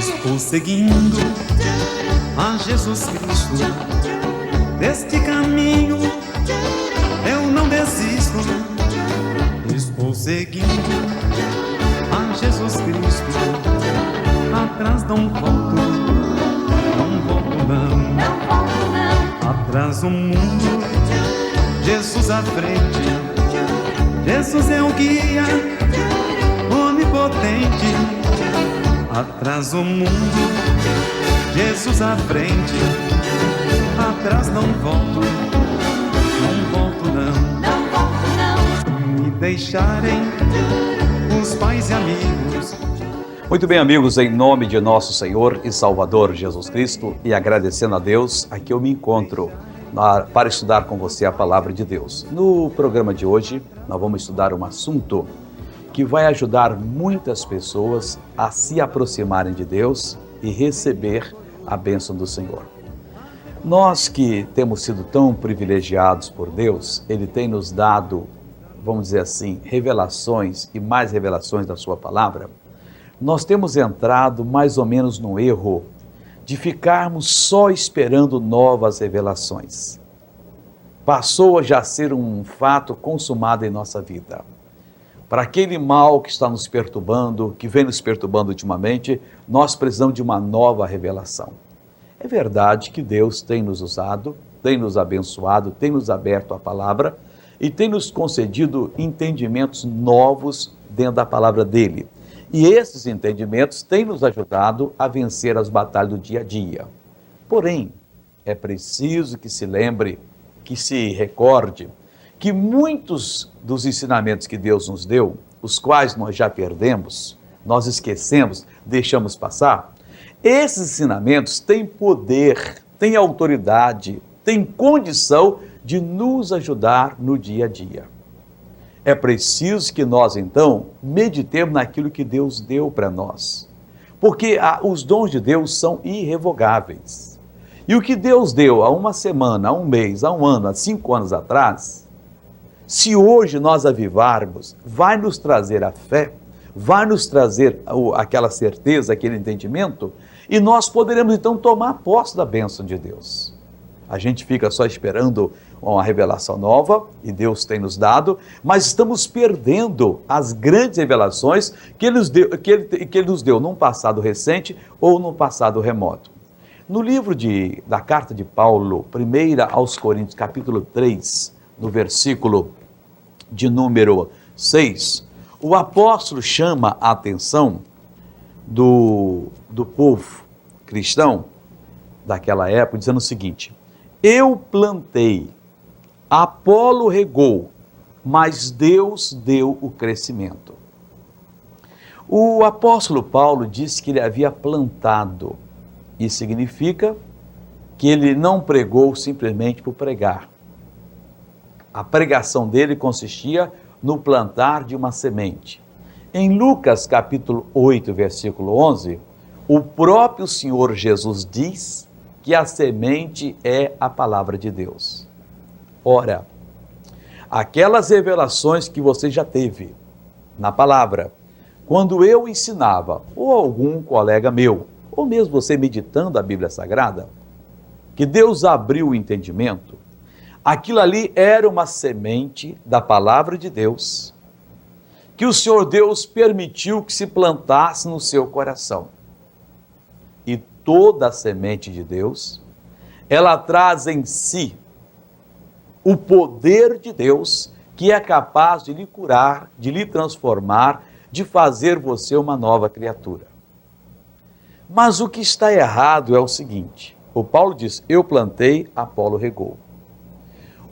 Estou seguindo a Jesus Cristo. Deste caminho eu não desisto. Estou seguindo a Jesus Cristo. Atrás não volto, não volto não. Atrás o mundo, Jesus à frente. Jesus é o guia onipotente. Atrás o mundo, Jesus à frente. Atrás não volto, não volto não. Me deixarem os pais e amigos. Muito bem, amigos, em nome de nosso Senhor e Salvador Jesus Cristo, e agradecendo a Deus, aqui eu me encontro para estudar com você a Palavra de Deus. No programa de hoje, nós vamos estudar um assunto que vai ajudar muitas pessoas a se aproximarem de Deus e receber a bênção do Senhor. Nós que temos sido tão privilegiados por Deus, Ele tem nos dado, vamos dizer assim, revelações e mais revelações da Sua Palavra. Nós temos entrado mais ou menos no erro de ficarmos só esperando novas revelações. Passou a já ser um fato consumado em nossa vida. Para aquele mal que está nos perturbando, que vem nos perturbando ultimamente, nós precisamos de uma nova revelação. É verdade que Deus tem nos usado, tem nos abençoado, tem nos aberto a palavra e tem nos concedido entendimentos novos dentro da palavra dele. E esses entendimentos têm nos ajudado a vencer as batalhas do dia a dia. Porém, é preciso que se lembre, que se recorde, que muitos dos ensinamentos que Deus nos deu, os quais nós já perdemos, nós esquecemos, deixamos passar, esses ensinamentos têm poder, têm autoridade, têm condição de nos ajudar no dia a dia. É preciso que nós, então, meditemos naquilo que Deus deu para nós. Porque os dons de Deus são irrevogáveis. E o que Deus deu há uma semana, há um mês, há um ano, há 5 anos atrás, se hoje nós avivarmos, vai nos trazer a fé, vai nos trazer aquela certeza, aquele entendimento, e nós poderemos, então, tomar posse da bênção de Deus. A gente fica só esperando uma revelação nova, e Deus tem nos dado, mas estamos perdendo as grandes revelações que Ele nos deu num passado recente ou num passado remoto. No livro da carta de Paulo, 1 aos Coríntios, capítulo 3, no versículo de número 6, o apóstolo chama a atenção do povo cristão daquela época, dizendo o seguinte: eu plantei, Apolo regou, mas Deus deu o crescimento. O apóstolo Paulo disse que ele havia plantado. Isso significa que ele não pregou simplesmente por pregar. A pregação dele consistia no plantar de uma semente. Em Lucas capítulo 8, versículo 11, o próprio Senhor Jesus diz que a semente é a palavra de Deus. Ora, aquelas revelações que você já teve na palavra, quando eu ensinava, ou algum colega meu, ou mesmo você meditando a Bíblia Sagrada, que Deus abriu o entendimento, aquilo ali era uma semente da palavra de Deus, que o Senhor Deus permitiu que se plantasse no seu coração. E toda a semente de Deus, ela traz em si o poder de Deus, que é capaz de lhe curar, de lhe transformar, de fazer você uma nova criatura. Mas o que está errado é o seguinte: o Paulo diz, eu plantei, Apolo regou.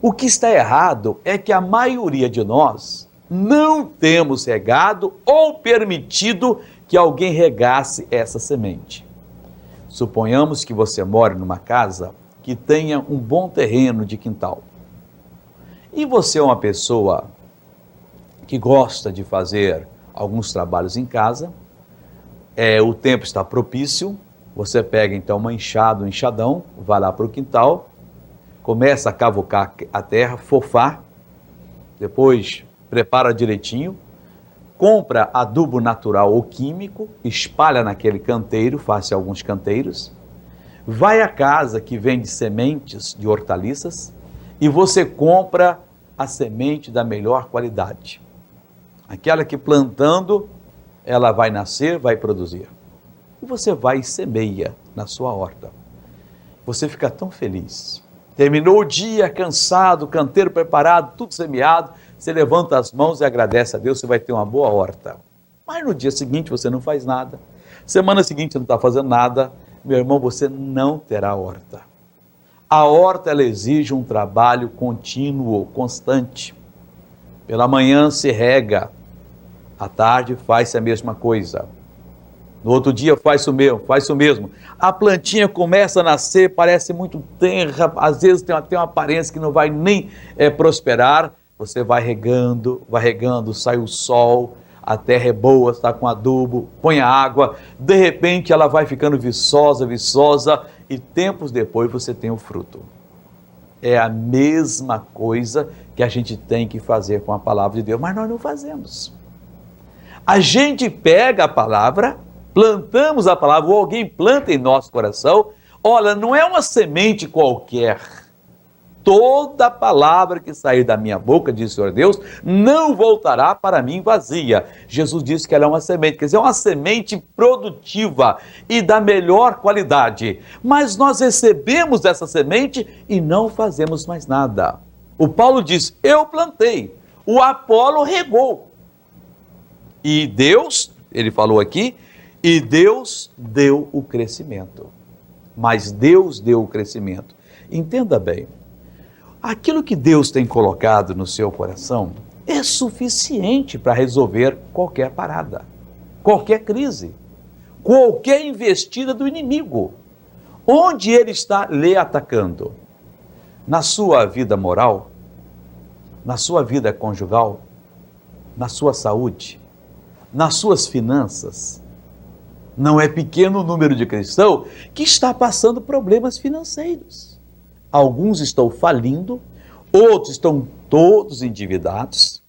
O que está errado é que a maioria de nós não temos regado ou permitido que alguém regasse essa semente. Suponhamos que você mora numa casa que tenha um bom terreno de quintal. E você é uma pessoa que gosta de fazer alguns trabalhos em casa, o tempo está propício, você pega então uma enxada, um enxadão, vai lá para o quintal, começa a cavucar a terra, fofar, depois prepara direitinho, compra adubo natural ou químico, espalha naquele canteiro, faz alguns canteiros, vai à casa que vende sementes de hortaliças e você compra a semente da melhor qualidade. Aquela que plantando, ela vai nascer, vai produzir. E você vai e semeia na sua horta. Você fica tão feliz. Terminou o dia cansado, canteiro preparado, tudo semeado, você levanta as mãos e agradece a Deus, você vai ter uma boa horta. Mas no dia seguinte você não faz nada. Semana seguinte você não está fazendo nada. Meu irmão, você não terá horta. A horta, ela exige um trabalho contínuo, constante. Pela manhã se rega, à tarde faz-se a mesma coisa. No outro dia faz o mesmo. A plantinha começa a nascer, parece muito tenra, às vezes tem uma aparência que não vai nem prosperar. Você vai regando, sai o sol, a terra é boa, está com adubo, põe a água, de repente ela vai ficando viçosa, e tempos depois você tem o fruto. É a mesma coisa que a gente tem que fazer com a palavra de Deus, mas nós não fazemos. A gente pega a palavra, plantamos a palavra, ou alguém planta em nosso coração, olha, não é uma semente qualquer. Toda palavra que sair da minha boca, diz o Senhor Deus, não voltará para mim vazia. Jesus disse que ela é uma semente, quer dizer, é uma semente produtiva e da melhor qualidade. Mas nós recebemos essa semente e não fazemos mais nada. O Paulo diz, eu plantei, o Apolo regou. E Deus, ele falou aqui, e Deus deu o crescimento. Mas Deus deu o crescimento. Entenda bem. Aquilo que Deus tem colocado no seu coração é suficiente para resolver qualquer parada, qualquer crise, qualquer investida do inimigo. Onde ele está lhe atacando? Na sua vida moral, na sua vida conjugal, na sua saúde, nas suas finanças. Não é pequeno o número de cristãos que está passando problemas financeiros. Alguns estão falindo, outros estão todos endividados,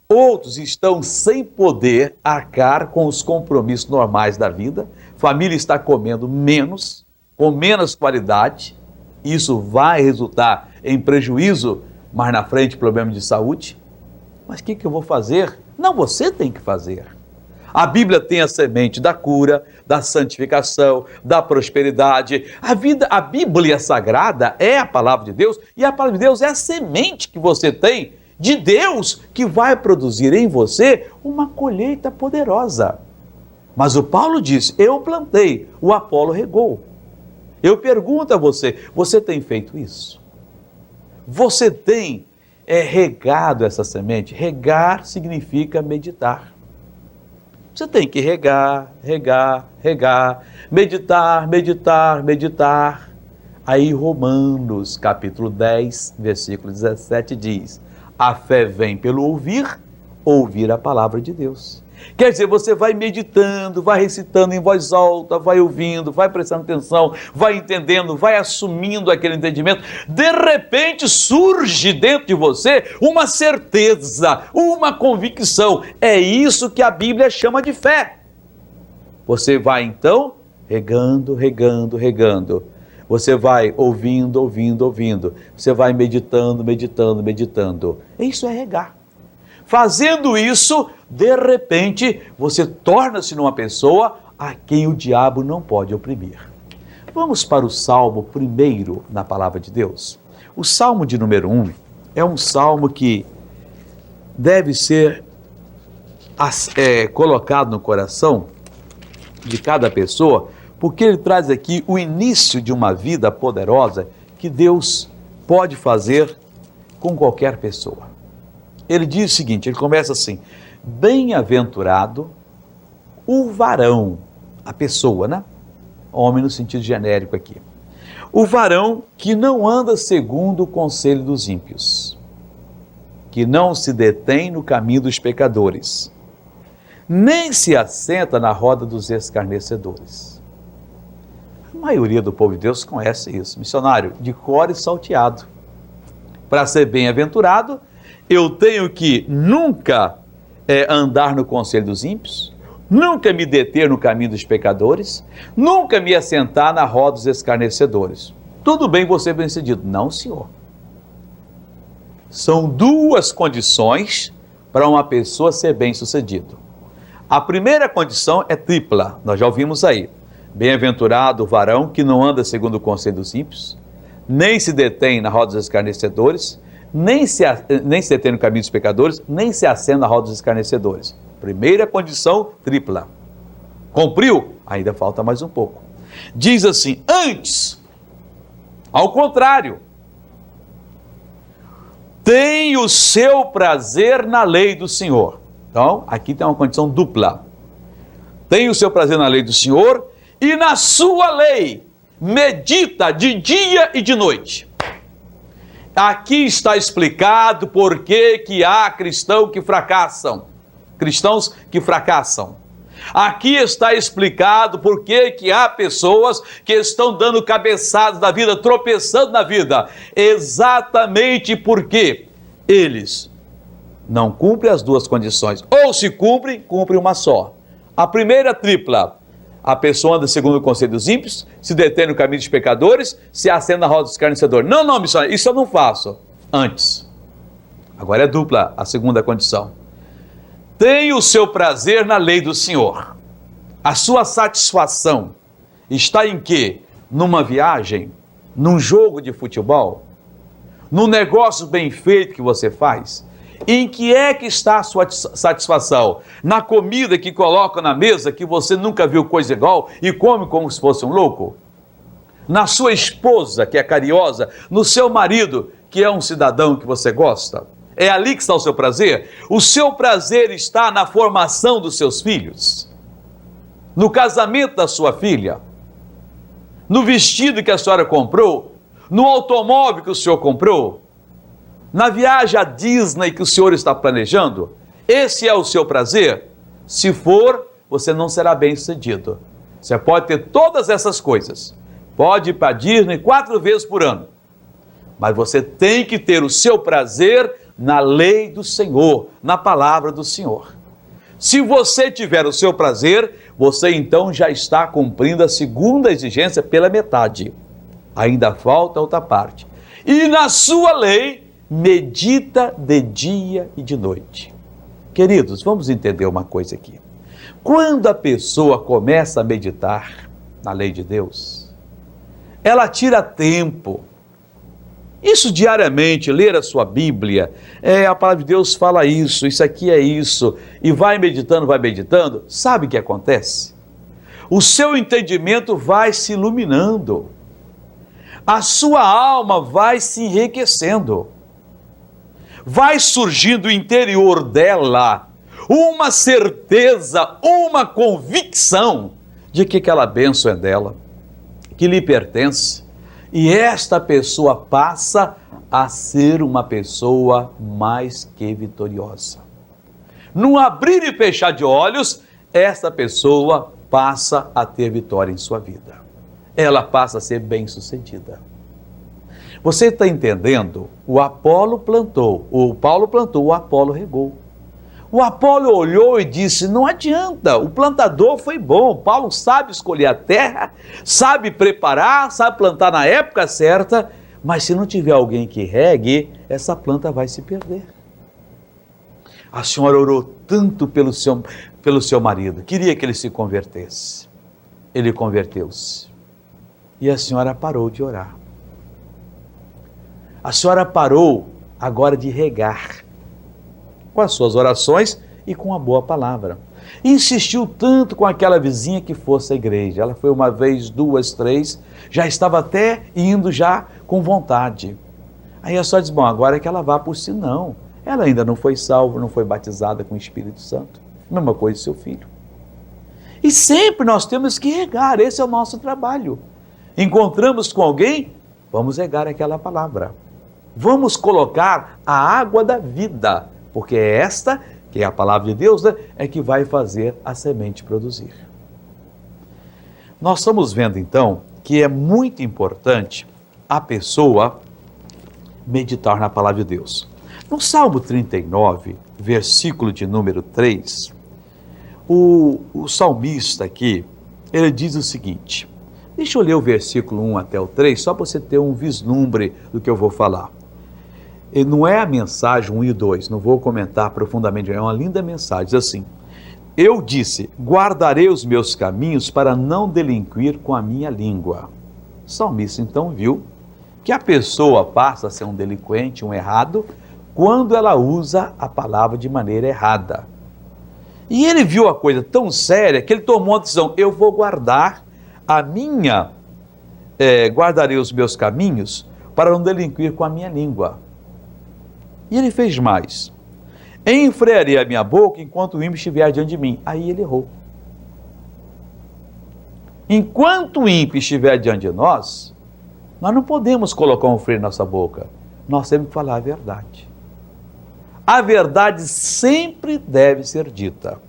outros estão sem poder arcar com os compromissos normais da vida, família está comendo menos, com menos qualidade, isso vai resultar em prejuízo, mais na frente problema de saúde. Mas o que eu vou fazer? Não, você tem que fazer. A Bíblia tem a semente da cura, da santificação, da prosperidade. A Bíblia Sagrada é a palavra de Deus e a palavra de Deus é a semente que você tem de Deus que vai produzir em você uma colheita poderosa. Mas o Paulo diz, eu plantei, o Apolo regou. Eu pergunto a você, você tem feito isso? Você tem regado essa semente? Regar significa meditar. Você tem que regar, meditar. Aí Romanos, capítulo 10, versículo 17 diz, a fé vem pelo ouvir a palavra de Deus. Quer dizer, você vai meditando, vai recitando em voz alta, vai ouvindo, vai prestando atenção, vai entendendo, vai assumindo aquele entendimento. De repente surge dentro de você uma certeza, uma convicção. É isso que a Bíblia chama de fé. Você vai então regando. Você vai ouvindo. Você vai meditando. Isso é regar. Fazendo isso, de repente, você torna-se numa pessoa a quem o diabo não pode oprimir. Vamos para o Salmo primeiro na palavra de Deus. O Salmo de número 1 é um salmo que deve ser colocado no coração de cada pessoa, porque ele traz aqui o início de uma vida poderosa que Deus pode fazer com qualquer pessoa. Ele diz o seguinte, ele começa assim, bem-aventurado o varão, a pessoa, né? Homem no sentido genérico aqui. O varão que não anda segundo o conselho dos ímpios, que não se detém no caminho dos pecadores, nem se assenta na roda dos escarnecedores. A maioria do povo de Deus conhece isso, missionário, de cor e salteado. Para ser bem-aventurado, eu tenho que nunca andar no conselho dos ímpios, nunca me deter no caminho dos pecadores, nunca me assentar na roda dos escarnecedores. Tudo bem você bem-sucedido? Não, senhor. São duas condições para uma pessoa ser bem-sucedido. A primeira condição é tripla, nós já ouvimos aí. Bem-aventurado o varão que não anda segundo o conselho dos ímpios, nem se detém na roda dos escarnecedores, nem se detém no caminho dos pecadores, nem se assenta na roda dos escarnecedores. Primeira condição, tripla. Cumpriu? Ainda falta mais um pouco. Diz assim, antes, ao contrário, tem o seu prazer na lei do Senhor. Então, aqui tem uma condição dupla. Tem o seu prazer na lei do Senhor e na sua lei medita de dia e de noite. Aqui está explicado por que há cristãos que fracassam. Aqui está explicado por que há pessoas que estão dando cabeçadas na vida, tropeçando na vida. Exatamente porque eles não cumprem as duas condições. Ou se cumprem, cumprem uma só. A primeira tripla. A pessoa anda segundo o conselho dos ímpios, se detém no caminho dos pecadores, se assenta na roda dos escarnecedores. Não, missionário, isso eu não faço. Antes. Agora é dupla a segunda condição. Tem o seu prazer na lei do Senhor. A sua satisfação está em quê? Numa viagem? Num jogo de futebol? Num negócio bem feito que você faz? Em que é que está a sua satisfação? Na comida que coloca na mesa, que você nunca viu coisa igual e come como se fosse um louco? Na sua esposa, que é carinhosa? No seu marido, que é um cidadão que você gosta? É ali que está o seu prazer? O seu prazer está na formação dos seus filhos? No casamento da sua filha? No vestido que a senhora comprou? No automóvel que o senhor comprou? Na viagem à Disney que o senhor está planejando? Esse é o seu prazer? Se for, você não será bem-sucedido. Você pode ter todas essas coisas. Pode ir para a Disney 4 vezes por ano. Mas você tem que ter o seu prazer na lei do Senhor, na palavra do Senhor. Se você tiver o seu prazer, você então já está cumprindo a segunda exigência pela metade. Ainda falta outra parte. E na sua lei, medita de dia e de noite. Queridos, vamos entender uma coisa aqui. Quando a pessoa começa a meditar na lei de Deus, ela tira tempo. Isso diariamente, ler a sua Bíblia, a palavra de Deus fala isso aqui é isso, e vai meditando, sabe o que acontece? O seu entendimento vai se iluminando, a sua alma vai se enriquecendo, vai surgindo do interior dela uma certeza, uma convicção de que aquela bênção é dela, que lhe pertence. E esta pessoa passa a ser uma pessoa mais que vitoriosa. No abrir e fechar de olhos, esta pessoa passa a ter vitória em sua vida. Ela passa a ser bem-sucedida. Você está entendendo? O Paulo plantou, o Apolo regou. O Apolo olhou e disse, não adianta, o plantador foi bom, Paulo sabe escolher a terra, sabe preparar, sabe plantar na época certa, mas se não tiver alguém que regue, essa planta vai se perder. A senhora orou tanto pelo seu marido, queria que ele se convertesse. Ele converteu-se. E a senhora parou de orar. A senhora parou agora de regar com as suas orações e com a boa palavra. Insistiu tanto com aquela vizinha que fosse à igreja. Ela foi uma vez, 2, 3, já estava até indo já com vontade. Aí a senhora diz, bom, agora é que ela vá por si. Não, ela ainda não foi salva, não foi batizada com o Espírito Santo. Mesma coisa do seu filho. E sempre nós temos que regar, esse é o nosso trabalho. Encontramos com alguém, vamos regar aquela palavra. Vamos colocar a água da vida, porque é esta, que é a palavra de Deus, né, é que vai fazer a semente produzir. Nós estamos vendo então que é muito importante a pessoa meditar na palavra de Deus. No Salmo 39, versículo de número 3, o salmista aqui, ele diz o seguinte, deixa eu ler o versículo 1 até o 3, só para você ter um vislumbre do que eu vou falar. E não é a mensagem 1 e 2, não vou comentar profundamente, é uma linda mensagem, diz assim, eu disse, guardarei os meus caminhos para não delinquir com a minha língua. O salmista então viu que a pessoa passa a ser um delinquente, um errado, quando ela usa a palavra de maneira errada. E ele viu a coisa tão séria que ele tomou uma decisão, eu vou guardar guardarei os meus caminhos para não delinquir com a minha língua. E ele fez mais, enfrearei a minha boca enquanto o ímpio estiver diante de mim. Aí ele errou. Enquanto o ímpio estiver diante de nós não podemos colocar um freio na nossa boca, nós temos que falar a verdade. A verdade sempre deve ser dita.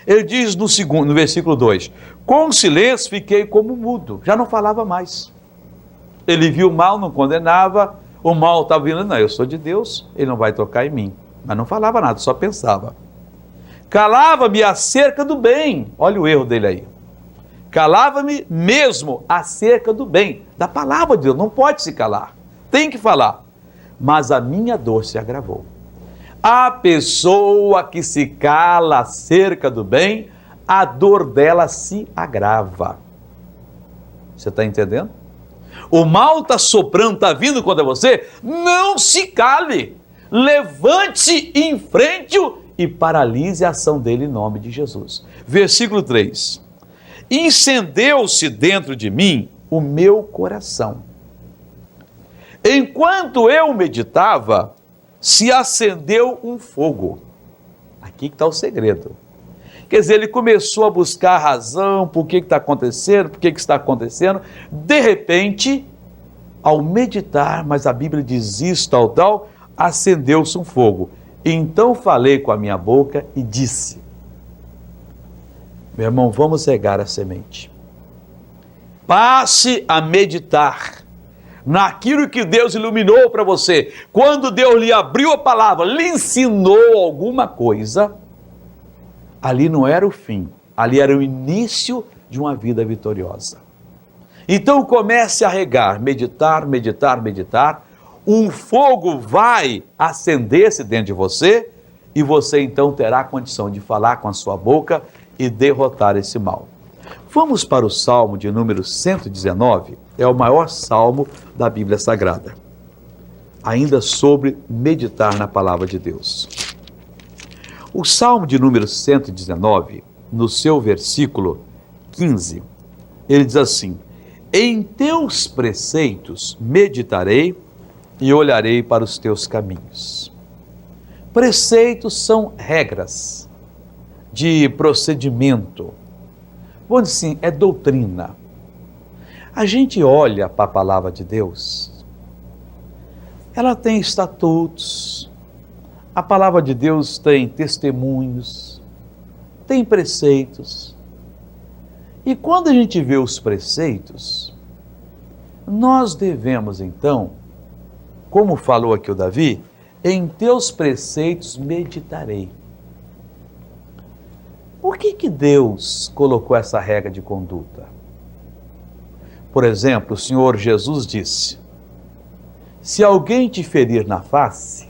Ele diz no versículo 2, com silêncio fiquei como mudo, já não falava mais. Ele viu o mal, não condenava, o mal estava vindo, não, eu sou de Deus, ele não vai tocar em mim. Mas não falava nada, só pensava. Calava-me acerca do bem, olha o erro dele aí. Calava-me mesmo acerca do bem, da palavra de Deus, não pode se calar, tem que falar. Mas a minha dor se agravou. A pessoa que se cala acerca do bem, a dor dela se agrava. Você está entendendo? O mal está soprando, está vindo contra você, não se cale. Levante-se, enfrente-o e paralise a ação dele em nome de Jesus. Versículo 3. Incendeu-se dentro de mim o meu coração. Enquanto eu meditava, se acendeu um fogo. Aqui que está o segredo. Quer dizer, ele começou a buscar a razão, por que está acontecendo, por que está acontecendo. De repente, ao meditar, mas a Bíblia diz isso, tal, acendeu-se um fogo. Então falei com a minha boca e disse, meu irmão, vamos regar a semente. Passe a meditar naquilo que Deus iluminou para você. Quando Deus lhe abriu a palavra, lhe ensinou alguma coisa, ali não era o fim, ali era o início de uma vida vitoriosa. Então comece a regar, meditar, meditar, meditar. Um fogo vai acender-se dentro de você e você então terá condição de falar com a sua boca e derrotar esse mal. Vamos para o Salmo de número 119, é o maior salmo da Bíblia Sagrada. Ainda sobre meditar na palavra de Deus. O Salmo de número 119, no seu versículo 15, ele diz assim, em teus preceitos meditarei e olharei para os teus caminhos. Preceitos são regras de procedimento. Vamos dizer assim, é doutrina. A gente olha para a palavra de Deus, ela tem estatutos, a palavra de Deus tem testemunhos, tem preceitos. E quando a gente vê os preceitos, nós devemos então, como falou aqui o Davi, em teus preceitos meditarei. Por que Deus colocou essa regra de conduta? Por exemplo, o Senhor Jesus disse, se alguém te ferir na face,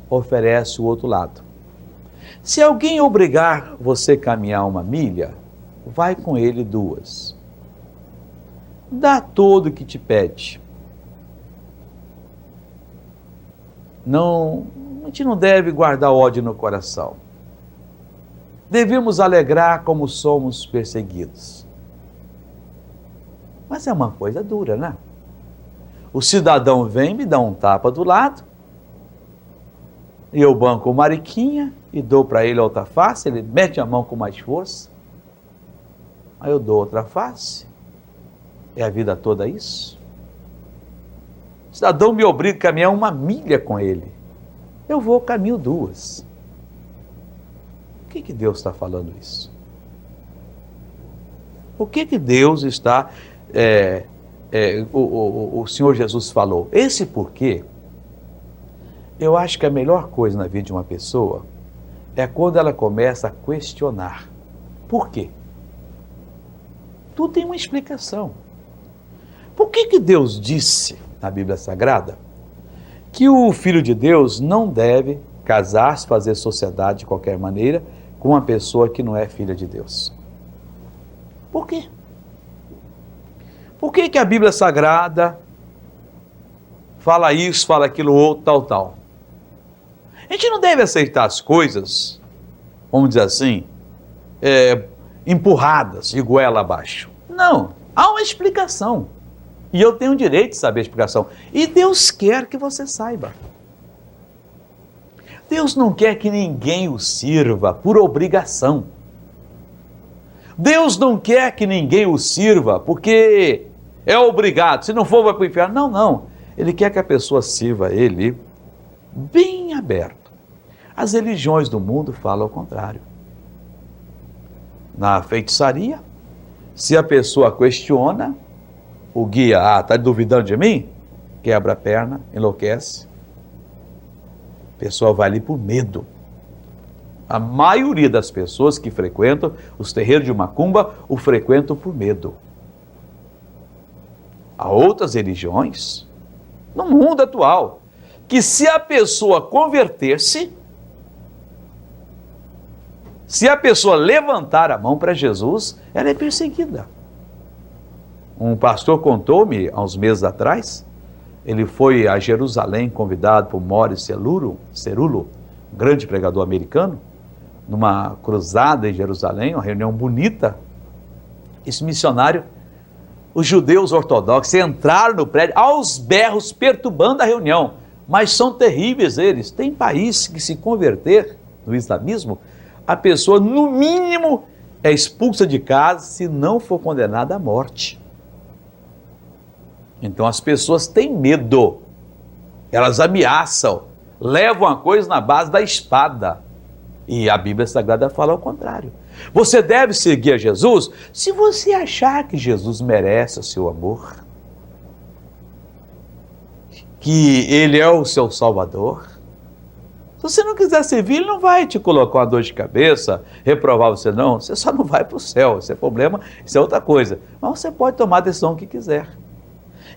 oferece o outro lado. Se alguém obrigar você a caminhar 1 milha, vai com ele 2. Dá todo o que te pede. Não, a gente não deve guardar ódio no coração. Devemos alegrar como somos perseguidos. Mas é uma coisa dura, né? O cidadão vem, me dá um tapa do lado, e eu banco o mariquinha e dou para ele a outra face, ele mete a mão com mais força, aí eu dou outra face. É a vida toda isso? O cidadão me obriga a caminhar 1 milha com ele, eu vou caminho 2. Por que Deus está falando isso? O que Deus está... o Senhor Jesus falou? Esse porquê, eu acho que a melhor coisa na vida de uma pessoa é quando ela começa a questionar. Por quê? Tudo tem uma explicação. Por que Deus disse na Bíblia Sagrada que o Filho de Deus não deve casar-se, fazer sociedade de qualquer maneira com uma pessoa que não é filha de Deus? Por quê? Por que a Bíblia Sagrada fala isso, fala aquilo outro, tal? A gente não deve aceitar as coisas, vamos dizer assim, empurradas de goela abaixo. Não, há uma explicação. E eu tenho o direito de saber a explicação. E Deus quer que você saiba. Deus não quer que ninguém o sirva por obrigação. Deus não quer que ninguém o sirva porque é obrigado. Se não for, vai para o inferno. Não, não. Ele quer que a pessoa sirva a Ele bem aberto. As religiões do mundo falam ao contrário. Na feitiçaria, se a pessoa questiona, o guia, está duvidando de mim? Quebra a perna, enlouquece. A pessoa vai ali por medo. A maioria das pessoas que frequentam os terreiros de macumba o frequentam por medo. Há outras religiões, no mundo atual, que se a pessoa converter-se, se a pessoa levantar a mão para Jesus, ela é perseguida. Um pastor contou-me, há uns meses atrás, ele foi a Jerusalém convidado por Morris Cerullo, um grande pregador americano, numa cruzada em Jerusalém, uma reunião bonita. Esse missionário, os judeus ortodoxos entraram no prédio aos berros, perturbando a reunião, mas são terríveis eles. Tem país que, se converter no islamismo, a pessoa, no mínimo, é expulsa de casa se não for condenada à morte. Então as pessoas têm medo, elas ameaçam, levam a coisa na base da espada. E a Bíblia Sagrada fala ao contrário. Você deve seguir a Jesus se você achar que Jesus merece o seu amor, que Ele é o seu Salvador. Se você não quiser servir, Ele não vai te colocar uma dor de cabeça, reprovar você não, você só não vai para o céu, isso é problema, isso é outra coisa. Mas você pode tomar a decisão que quiser.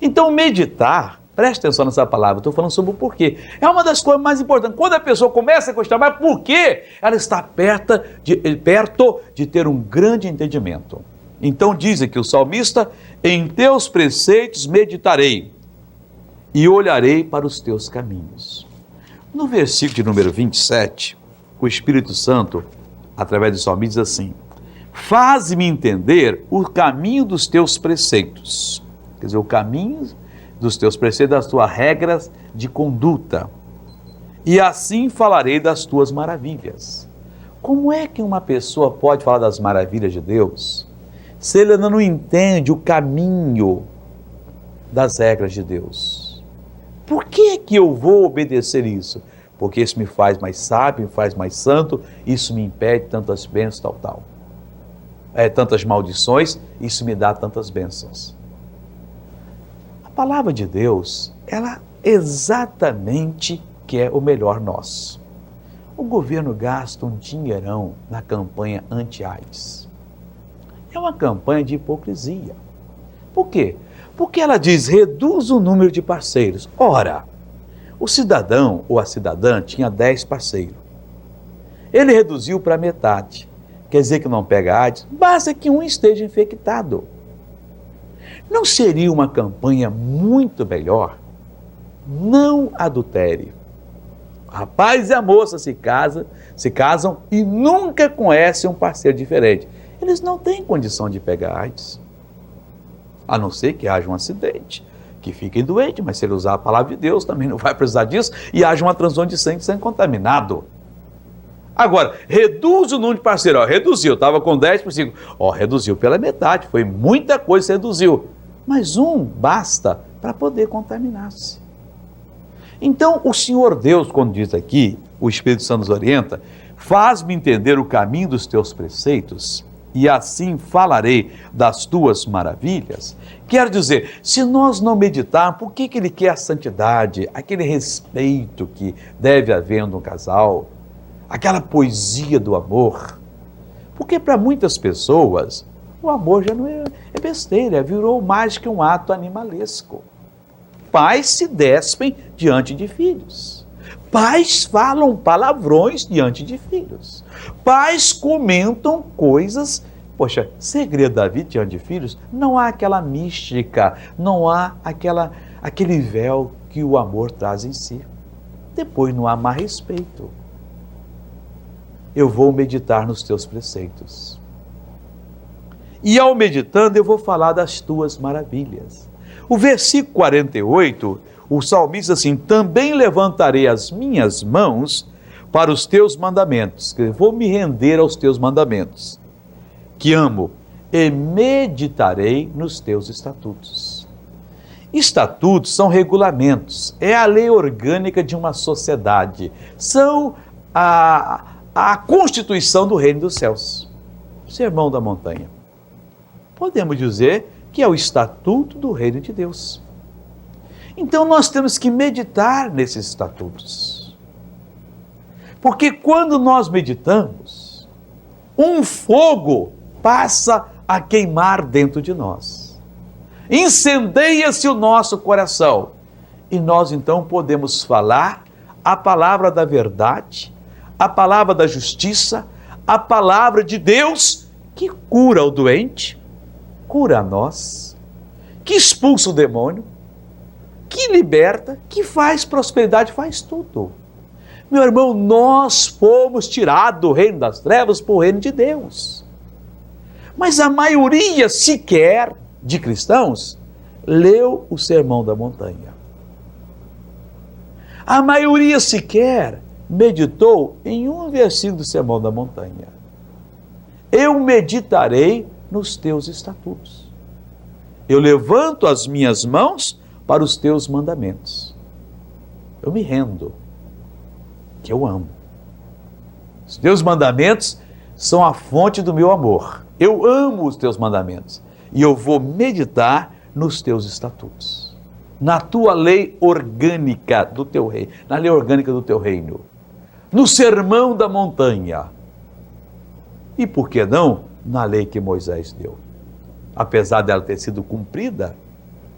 Então, meditar, preste atenção nessa palavra, estou falando sobre o porquê. É uma das coisas mais importantes. Quando a pessoa começa a questionar, mas por quê? Ela está perto de ter um grande entendimento. Então, diz aqui o salmista: em teus preceitos meditarei e olharei para os teus caminhos. No versículo de número 27, o Espírito Santo, através do salmista, diz assim: faze-me entender o caminho dos teus preceitos. Quer dizer, o caminho dos teus preceitos, das tuas regras de conduta. E assim falarei das tuas maravilhas. Como é que uma pessoa pode falar das maravilhas de Deus se ele ainda não entende o caminho das regras de Deus? Por que eu vou obedecer isso? Porque isso me faz mais sábio, me faz mais santo, isso me impede tantas bênçãos, tantas maldições, isso me dá tantas bênçãos. A palavra de Deus, ela exatamente quer o melhor nosso. O governo gasta um dinheirão na campanha anti-AIDS. É uma campanha de hipocrisia. Por quê? Porque ela diz: reduz o número de parceiros. Ora, o cidadão ou a cidadã tinha 10 parceiros. Ele reduziu para metade. Quer dizer que não pega AIDS? Basta que um esteja infectado. Não seria uma campanha muito melhor? Não adultere. O rapaz e a moça se casam e nunca conhecem um parceiro diferente. Eles não têm condição de pegar AIDS. A não ser que haja um acidente, que fiquem doentes, mas se ele usar a palavra de Deus, também não vai precisar disso, e haja uma transfusão de sangue contaminado. Agora, reduz o número de parceiros. Reduziu, estava com 10 por 5. Reduziu pela metade, foi muita coisa que reduziu. Mas um basta para poder contaminar-se. Então, o Senhor Deus, quando diz aqui, o Espírito Santo nos orienta: faz-me entender o caminho dos teus preceitos, e assim falarei das tuas maravilhas. Quer dizer, se nós não meditarmos, por que Ele quer a santidade, aquele respeito que deve haver no casal, aquela poesia do amor. Porque para muitas pessoas, o amor já não é besteira, virou mais que um ato animalesco. Pais se despem diante de filhos. Pais falam palavrões diante de filhos. Pais comentam coisas. Poxa, segredo da vida diante de filhos, não há aquela mística, não há aquele véu que o amor traz em si. Depois não há mais respeito. Eu vou meditar nos teus preceitos. E ao meditando eu vou falar das tuas maravilhas. O versículo 48, o salmista assim, também levantarei as minhas mãos para os teus mandamentos, que eu vou me render aos teus mandamentos, que amo, e meditarei nos teus estatutos. Estatutos são regulamentos, é a lei orgânica de uma sociedade, são a constituição do reino dos céus. Sermão da montanha. Podemos dizer que é o estatuto do reino de Deus. Então nós temos que meditar nesses estatutos. Porque quando nós meditamos, um fogo passa a queimar dentro de nós. Incendeia-se o nosso coração. E nós então podemos falar a palavra da verdade, a palavra da justiça, a palavra de Deus que cura o doente, cura a nós, que expulsa o demônio, que liberta, que faz prosperidade, faz tudo. Meu irmão, nós fomos tirados do reino das trevas para o reino de Deus. Mas a maioria sequer de cristãos leu o Sermão da Montanha. A maioria sequer meditou em um versículo do Sermão da Montanha. Eu meditarei nos teus estatutos. Eu levanto as minhas mãos para os teus mandamentos. Eu me rendo, que eu amo. Os teus mandamentos são a fonte do meu amor. Eu amo os teus mandamentos e eu vou meditar nos teus estatutos, na tua lei orgânica do teu reino, na lei orgânica do teu reino, no Sermão da Montanha. E por que não na lei que Moisés deu? Apesar dela ter sido cumprida,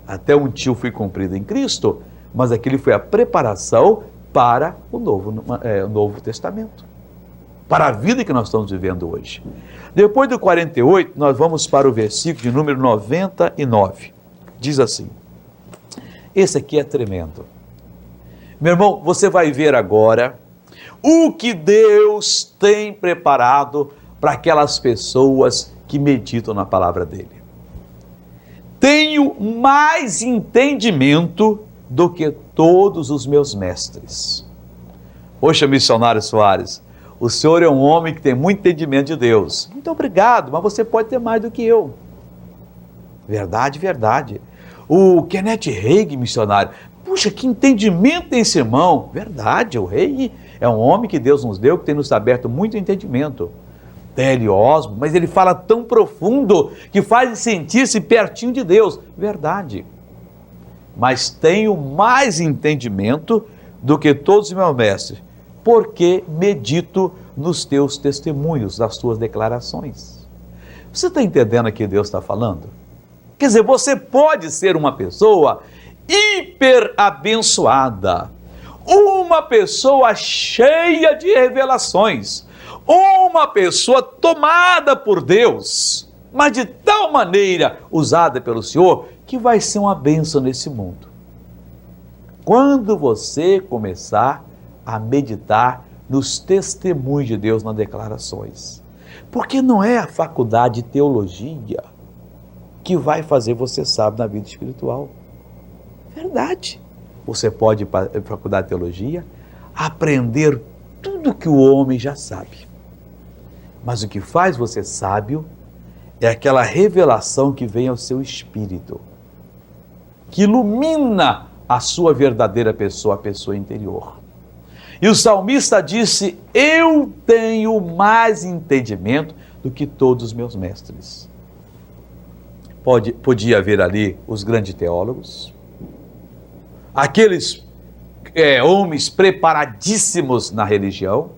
até um tio foi cumprido em Cristo, mas aquilo foi a preparação para o Novo Testamento, para a vida que nós estamos vivendo hoje. Depois do 48, nós vamos para o versículo de número 99. Diz assim, esse aqui é tremendo. Meu irmão, você vai ver agora o que Deus tem preparado para aquelas pessoas que meditam na palavra dele. Tenho mais entendimento do que todos os meus mestres. Poxa, missionário Soares, o senhor é um homem que tem muito entendimento de Deus. Muito obrigado, mas você pode ter mais do que eu. Verdade, verdade. O Kenneth Hagin, missionário, puxa, que entendimento tem esse irmão. Verdade, o Hagin é um homem que Deus nos deu, que tem nos aberto muito entendimento. T.L. Osborne, mas ele fala tão profundo que faz sentir-se pertinho de Deus. Verdade. Mas tenho mais entendimento do que todos os meus mestres, porque medito nos teus testemunhos, nas tuas declarações. Você está entendendo aqui o que Deus está falando? Quer dizer, você pode ser uma pessoa hiper abençoada, uma pessoa cheia de revelações, uma pessoa tomada por Deus, mas de tal maneira usada pelo Senhor, que vai ser uma bênção nesse mundo. Quando você começar a meditar nos testemunhos de Deus nas declarações, porque não é a faculdade de teologia que vai fazer você sábio na vida espiritual. Verdade. Você pode ir para a faculdade de teologia, aprender tudo que o homem já sabe. Mas o que faz você sábio é aquela revelação que vem ao seu espírito, que ilumina a sua verdadeira pessoa, a pessoa interior. E o salmista disse, eu tenho mais entendimento do que todos os meus mestres. Podia haver ali os grandes teólogos, aqueles homens preparadíssimos na religião,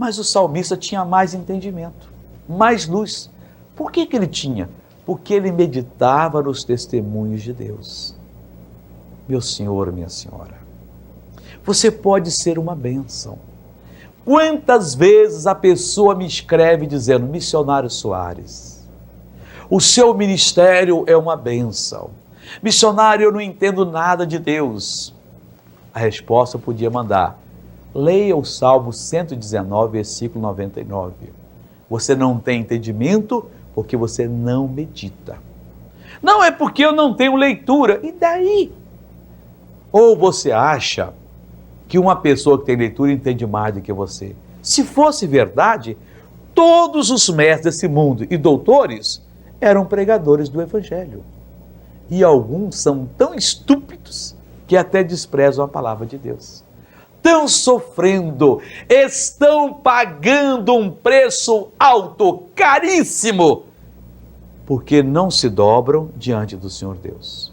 Mas o salmista tinha mais entendimento, mais luz. Por que ele tinha? Porque ele meditava nos testemunhos de Deus. Meu senhor, minha senhora, você pode ser uma bênção. Quantas vezes a pessoa me escreve dizendo: missionário Soares, o seu ministério é uma bênção. Missionário, eu não entendo nada de Deus. A resposta eu podia mandar: leia o Salmo 119, versículo 99. Você não tem entendimento porque você não medita. Não é porque eu não tenho leitura. E daí? Ou você acha que uma pessoa que tem leitura entende mais do que você? Se fosse verdade, todos os mestres desse mundo e doutores eram pregadores do Evangelho. E alguns são tão estúpidos que até desprezam a palavra de Deus. Estão sofrendo, estão pagando um preço alto, caríssimo, porque não se dobram diante do Senhor Deus.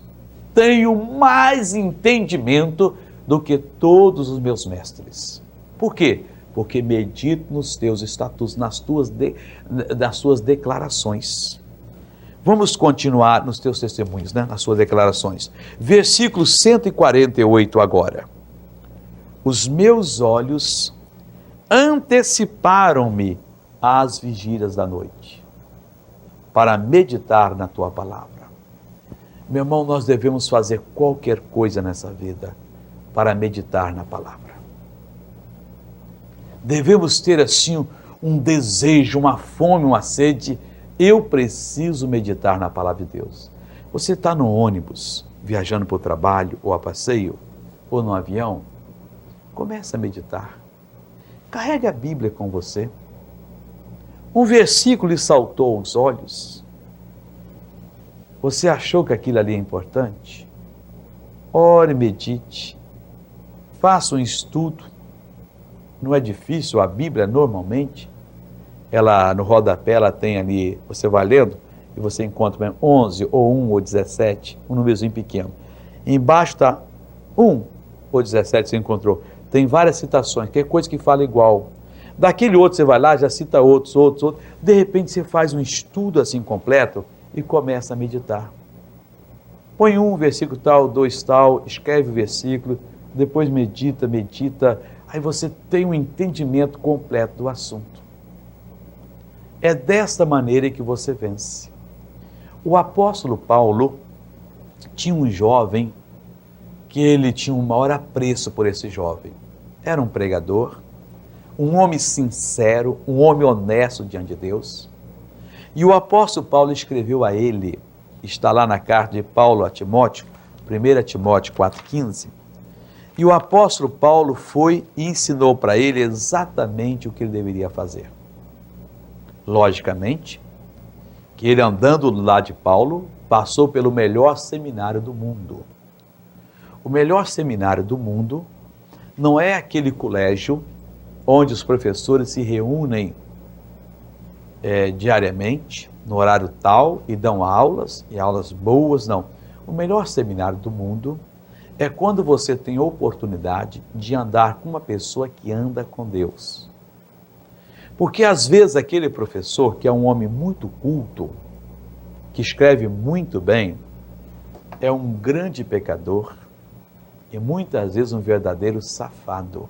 Tenho mais entendimento do que todos os meus mestres. Por quê? Porque medito nos teus estatutos, nas suas declarações. Vamos continuar nos teus testemunhos, nas suas declarações. Versículo 148 agora. Os meus olhos anteciparam-me às vigílias da noite, para meditar na tua palavra. Meu irmão, nós devemos fazer qualquer coisa nessa vida para meditar na palavra. Devemos ter assim um desejo, uma fome, uma sede. Eu preciso meditar na palavra de Deus. Você está no ônibus, viajando para o trabalho, ou a passeio, ou no avião, comece a meditar. Carregue a Bíblia com você. Um versículo lhe saltou aos olhos. Você achou que aquilo ali é importante? Ore, medite. Faça um estudo. Não é difícil, a Bíblia normalmente, ela no rodapé, ela tem ali, você vai lendo e você encontra 11 ou 1 ou 17, um númerozinho pequeno. Embaixo está 1 ou 17, você encontrou. Tem várias citações, que é coisa que fala igual. Daquele outro você vai lá, já cita outros. De repente você faz um estudo assim completo e começa a meditar. Põe um versículo tal, 2 tal, escreve o versículo, depois medita, aí você tem um entendimento completo do assunto. É desta maneira que você vence. O apóstolo Paulo tinha um jovem que ele tinha um maior apreço por esse jovem. Era um pregador, um homem sincero, um homem honesto diante de Deus. E o apóstolo Paulo escreveu a ele, está lá na carta de Paulo a Timóteo, 1 Timóteo 4,15, e o apóstolo Paulo foi e ensinou para ele exatamente o que ele deveria fazer. Logicamente, que ele andando do lado de Paulo, passou pelo melhor seminário do mundo. O melhor seminário do mundo não é aquele colégio onde os professores se reúnem diariamente, no horário tal, e dão aulas, e aulas boas, não. O melhor seminário do mundo é quando você tem oportunidade de andar com uma pessoa que anda com Deus. Porque às vezes aquele professor, que é um homem muito culto, que escreve muito bem, é um grande pecador e muitas vezes um verdadeiro safado.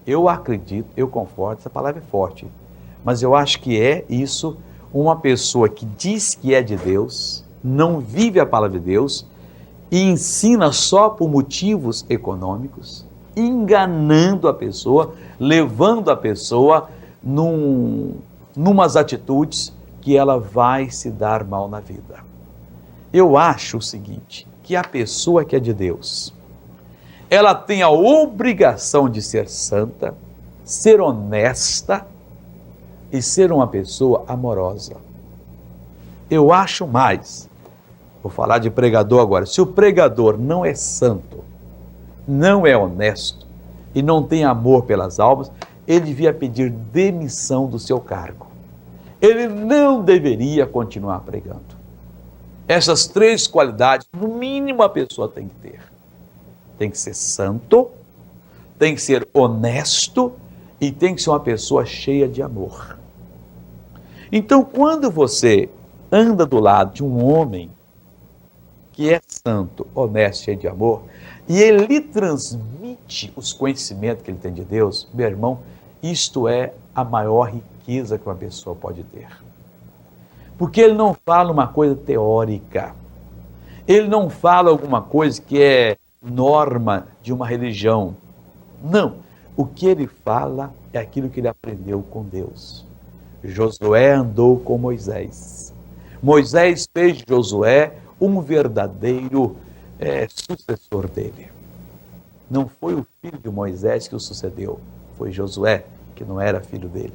Eu acredito, eu concordo, essa palavra é forte, mas eu acho que é isso, uma pessoa que diz que é de Deus, não vive a palavra de Deus e ensina só por motivos econômicos, enganando a pessoa, levando a pessoa numas atitudes que ela vai se dar mal na vida. Eu acho o seguinte, que a pessoa que é de Deus, ela tem a obrigação de ser santa, ser honesta e ser uma pessoa amorosa. Eu acho mais, vou falar de pregador agora, se o pregador não é santo, não é honesto e não tem amor pelas almas, ele devia pedir demissão do seu cargo. Ele não deveria continuar pregando. Essas 3 qualidades, no mínimo, a pessoa tem que ter. Tem que ser santo, tem que ser honesto e tem que ser uma pessoa cheia de amor. Então, quando você anda do lado de um homem que é santo, honesto, cheio de amor, e ele lhe transmite os conhecimentos que ele tem de Deus, meu irmão, isto é a maior riqueza que uma pessoa pode ter. Porque ele não fala uma coisa teórica, ele não fala alguma coisa que é norma de uma religião. Não, o que ele fala é aquilo que ele aprendeu com Deus. Josué andou com Moisés. Moisés fez de Josué um verdadeiro sucessor dele. Não foi o filho de Moisés que o sucedeu, foi Josué, que não era filho dele.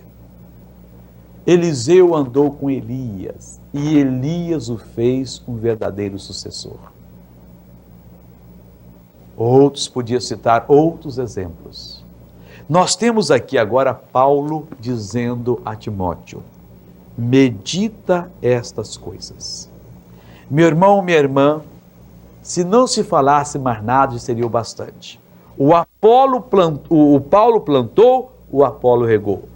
Eliseu andou com Elias, e Elias o fez um verdadeiro sucessor. Outros podiam citar outros exemplos. Nós temos aqui agora Paulo dizendo a Timóteo: medita estas coisas. Meu irmão, minha irmã, se não se falasse mais nada, seria o bastante. O Paulo plantou, o Apolo regou.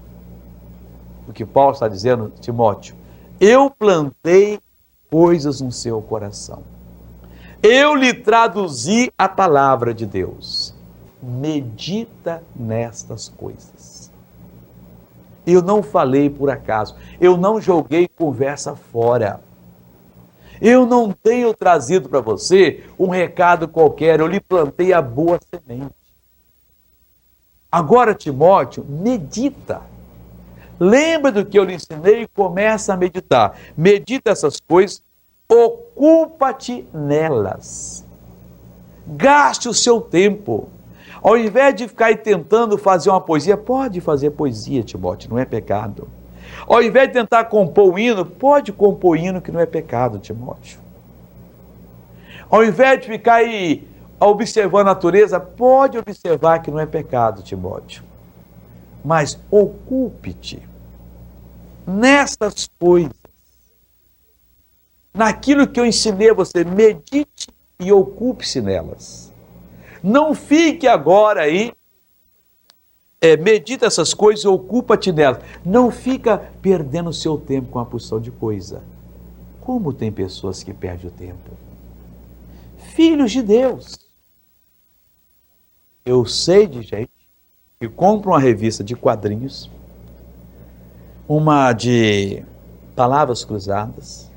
O que Paulo está dizendo, Timóteo, eu plantei coisas no seu coração. Eu lhe traduzi a palavra de Deus. Medita nestas coisas. Eu não falei por acaso, eu não joguei conversa fora. Eu não tenho trazido para você um recado qualquer, eu lhe plantei a boa semente. Agora, Timóteo, medita. Lembra do que eu lhe ensinei e começa a meditar. Medita essas coisas, ocupa-te nelas. Gaste o seu tempo. Ao invés de ficar aí tentando fazer uma poesia, pode fazer poesia, Timóteo, não é pecado. Ao invés de tentar compor um hino, pode compor hino que não é pecado, Timóteo. Ao invés de ficar aí observando a natureza, pode observar que não é pecado, Timóteo. Mas ocupe-te nessas coisas, naquilo que eu ensinei a você, medite e ocupe-se nelas. Não fique agora aí, medita essas coisas e ocupa-te nelas. Não fica perdendo o seu tempo com a porção de coisa. Como tem pessoas que perdem o tempo? Filhos de Deus. Eu sei de gente que compra uma revista de quadrinhos, uma de palavras cruzadas,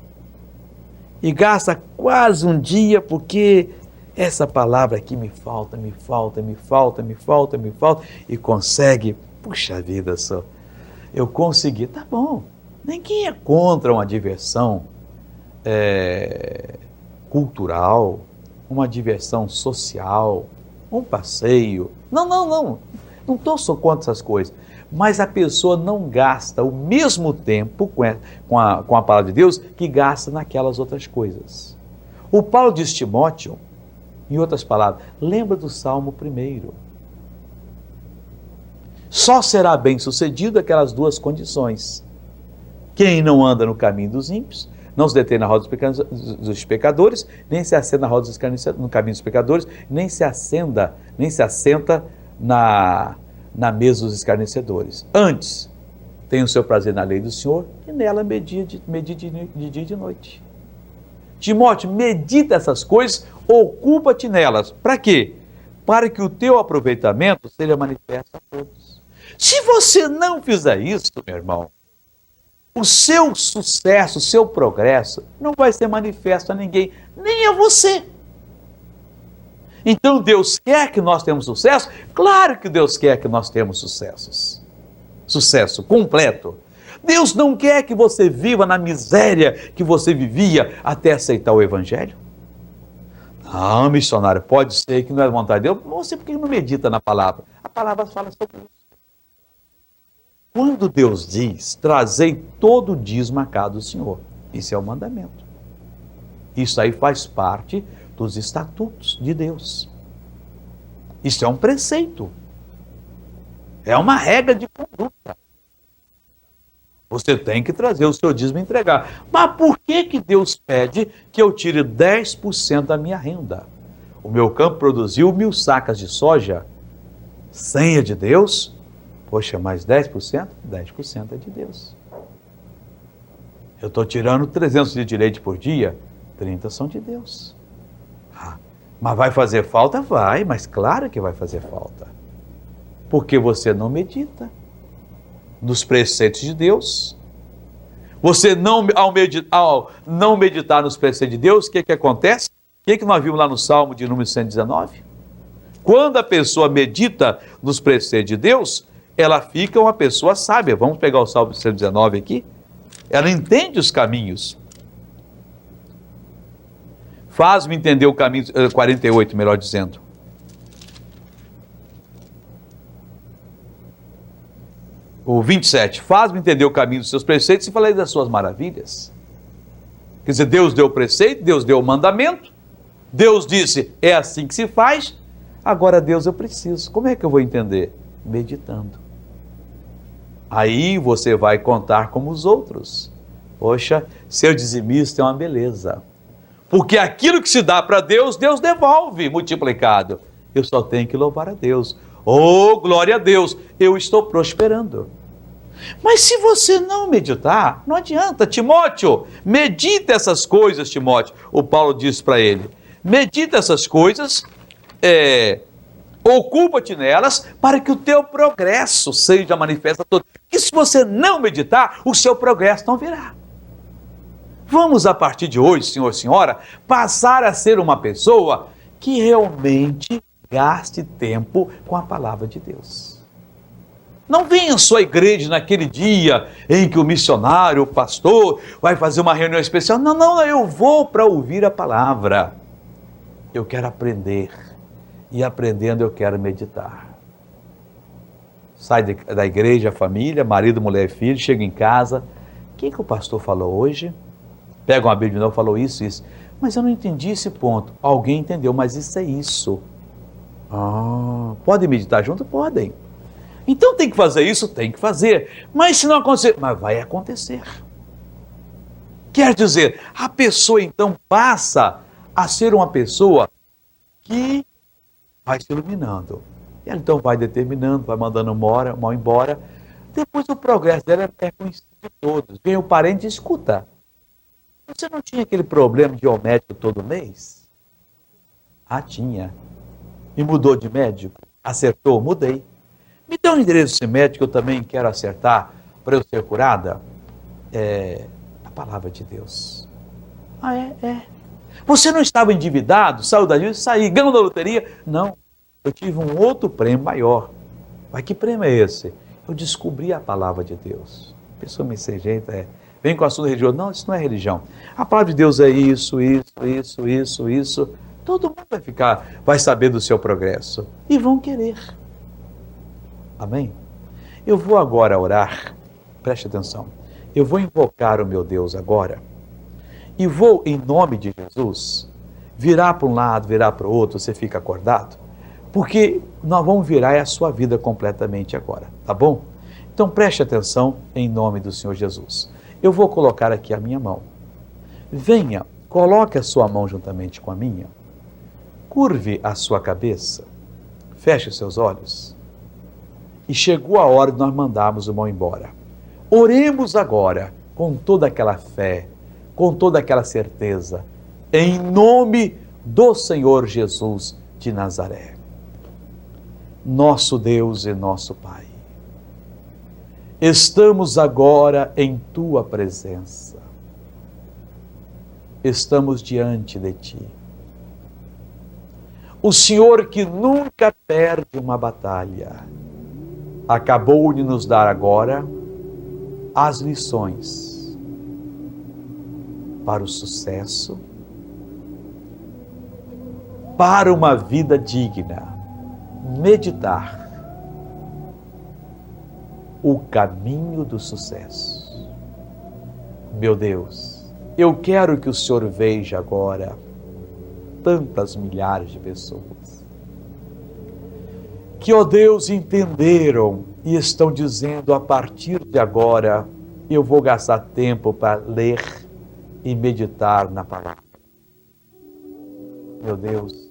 e gasta quase um dia porque essa palavra aqui me falta, e consegue, puxa vida só, eu consegui, tá bom, ninguém é contra uma diversão cultural, uma diversão social, um passeio, não estou só contra essas coisas, mas a pessoa não gasta o mesmo tempo com a palavra de Deus que gasta naquelas outras coisas. O Paulo diz, Timóteo, em outras palavras, lembra do Salmo 1. Só será bem sucedido aquelas duas condições. Quem não anda no caminho dos ímpios, não se detém na roda dos pecadores, nem se assenta na roda no caminho dos pecadores, nem se assenta na mesa dos escarnecedores. Antes, tem o seu prazer na lei do Senhor e nela medite de dia e de noite. Timóteo, medita essas coisas, ocupa-te nelas. Para quê? Para que o teu aproveitamento seja manifesto a todos. Se você não fizer isso, meu irmão, o seu sucesso, o seu progresso não vai ser manifesto a ninguém, nem a você. Então Deus quer que nós tenhamos sucesso? Claro que Deus quer que nós tenhamos sucessos. Sucesso completo. Deus não quer que você viva na miséria que você vivia até aceitar o Evangelho. Não, missionário, pode ser que não é vontade de Deus. Você porque não medita na palavra. A palavra fala sobre isso. Quando Deus diz, trazei todo o dízimo à casa do Senhor. Isso é o mandamento. Isso aí faz parte dos estatutos de Deus. Isso é um preceito. É uma regra de conduta. Você tem que trazer o seu dízimo e entregar. Mas por que Deus pede que eu tire 10% da minha renda? O meu campo produziu 1000 sacas de soja. Senha de Deus? Poxa, mas 10%? 10% é de Deus. Eu estou tirando 300 litros de leite por dia, 30 são de Deus. Mas vai fazer falta? Vai, mas claro que vai fazer falta. Porque você não medita nos preceitos de Deus. Você não, ao não meditar nos preceitos de Deus, o que acontece? O que nós vimos lá no Salmo de número 119? Quando a pessoa medita nos preceitos de Deus, ela fica uma pessoa sábia. Vamos pegar o Salmo 119 aqui. Ela entende os caminhos. Faz-me entender o caminho, 48, melhor dizendo. O 27, faz-me entender o caminho dos seus preceitos e falei das suas maravilhas. Quer dizer, Deus deu o preceito, Deus deu o mandamento, Deus disse, é assim que se faz, agora Deus eu preciso. Como é que eu vou entender? Meditando. Aí você vai contar como os outros. Poxa, ser dizimista é uma beleza. Porque aquilo que se dá para Deus, Deus devolve multiplicado. Eu só tenho que louvar a Deus. Oh, glória a Deus, eu estou prosperando. Mas se você não meditar, não adianta. Timóteo, medita essas coisas, Timóteo. O Paulo diz para ele, medita essas coisas, ocupa-te nelas, para que o teu progresso seja manifesto a todos. E se você não meditar, o seu progresso não virá. Vamos, a partir de hoje, senhor e senhora, passar a ser uma pessoa que realmente gaste tempo com a palavra de Deus. Não venha só à igreja naquele dia em que o missionário, o pastor, vai fazer uma reunião especial. Não, eu vou para ouvir a palavra. Eu quero aprender. E aprendendo eu quero meditar. Sai da igreja, família, marido, mulher e filho, chega em casa. O que o pastor falou hoje? Pega uma Bíblia de novo, falou isso. Mas eu não entendi esse ponto. Alguém entendeu, mas isso é isso. Podem meditar junto? Podem. Então tem que fazer isso? Tem que fazer. Mas se não acontecer, mas vai acontecer. Quer dizer, a pessoa então passa a ser uma pessoa que vai se iluminando. Ela então vai determinando, vai mandando mal embora. Depois o progresso dela é conhecido de todos. Vem o parente e escuta. Você não tinha aquele problema de ir ao médico todo mês? Tinha. E mudou de médico? Acertou? Mudei. Me dá um endereço desse médico, eu também quero acertar para eu ser curada. A palavra de Deus. Você não estava endividado, saiu da dívida, saí, ganhou da loteria? Não, eu tive um outro prêmio maior. Mas que prêmio é esse? Eu descobri a palavra de Deus. A pessoa me rejeita, vem com assunto religioso. Não, isso não é religião. A palavra de Deus é isso. Todo mundo vai saber do seu progresso. E vão querer. Amém? Eu vou agora orar. Preste atenção. Eu vou invocar o meu Deus agora. E vou, em nome de Jesus, virar para um lado, virar para o outro, você fica acordado. Porque nós vamos virar a sua vida completamente agora. Tá bom? Então preste atenção em nome do Senhor Jesus. Eu vou colocar aqui a minha mão. Venha, coloque a sua mão juntamente com a minha. Curve a sua cabeça. Feche os seus olhos. E chegou a hora de nós mandarmos o mal embora. Oremos agora com toda aquela fé, com toda aquela certeza, em nome do Senhor Jesus de Nazaré. Nosso Deus e nosso Pai, estamos agora em Tua presença. Estamos diante de Ti. O Senhor que nunca perde uma batalha, acabou de nos dar agora as lições para o sucesso, para uma vida digna. Meditar o caminho do sucesso. Meu Deus, eu quero que o Senhor veja agora tantas milhares de pessoas que, ó Deus, entenderam e estão dizendo, a partir de agora, eu vou gastar tempo para ler e meditar na palavra. Meu Deus,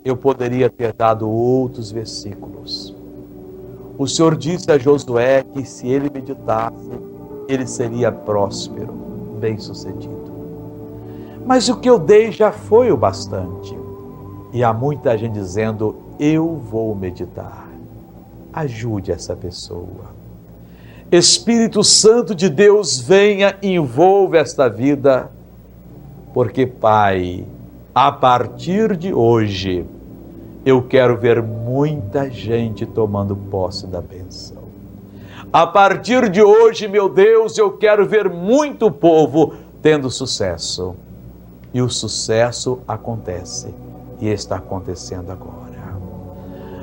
eu poderia ter dado outros versículos, O Senhor disse a Josué que se ele meditasse, ele seria próspero, bem-sucedido. Mas o que eu dei já foi o bastante. E há muita gente dizendo, eu vou meditar. Ajude essa pessoa. Espírito Santo de Deus, venha e envolva esta vida, porque, Pai, a partir de hoje, eu quero ver muita gente tomando posse da bênção. A partir de hoje, meu Deus, eu quero ver muito povo tendo sucesso. E o sucesso acontece, e está acontecendo agora.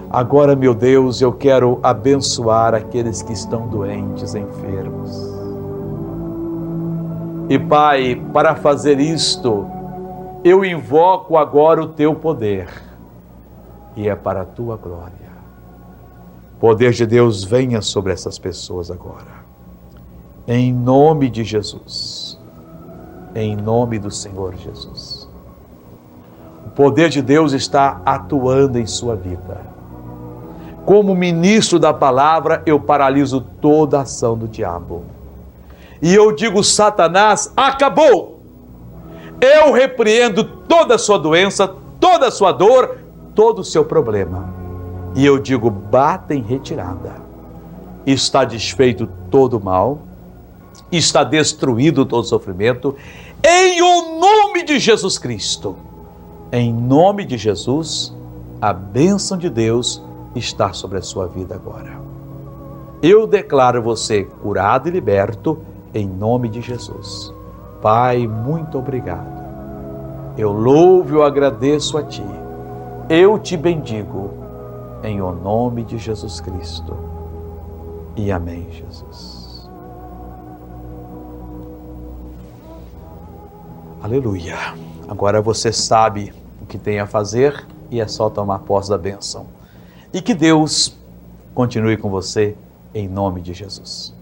Agora, meu Deus, eu quero abençoar aqueles que estão doentes, enfermos. E, Pai, para fazer isto, eu invoco agora o Teu poder. E é para a Tua glória. O poder de Deus venha sobre essas pessoas agora. Em nome de Jesus. Em nome do Senhor Jesus. O poder de Deus está atuando em sua vida. Como ministro da palavra, eu paraliso toda a ação do diabo. E eu digo, Satanás, acabou! Eu repreendo toda a sua doença, toda a sua dor, todo o seu problema. E eu digo, bata em retirada. Está desfeito todo o mal, está destruído todo o sofrimento, em o nome de Jesus Cristo. Em nome de Jesus, a bênção de Deus está sobre a sua vida agora. Eu declaro você curado e liberto em nome de Jesus. Pai, muito obrigado. Eu louvo e eu agradeço a Ti. Eu te bendigo em o nome de Jesus Cristo. E amém, Jesus. Aleluia. Agora você sabe o que tem a fazer e é só tomar posse da bênção. E que Deus continue com você em nome de Jesus.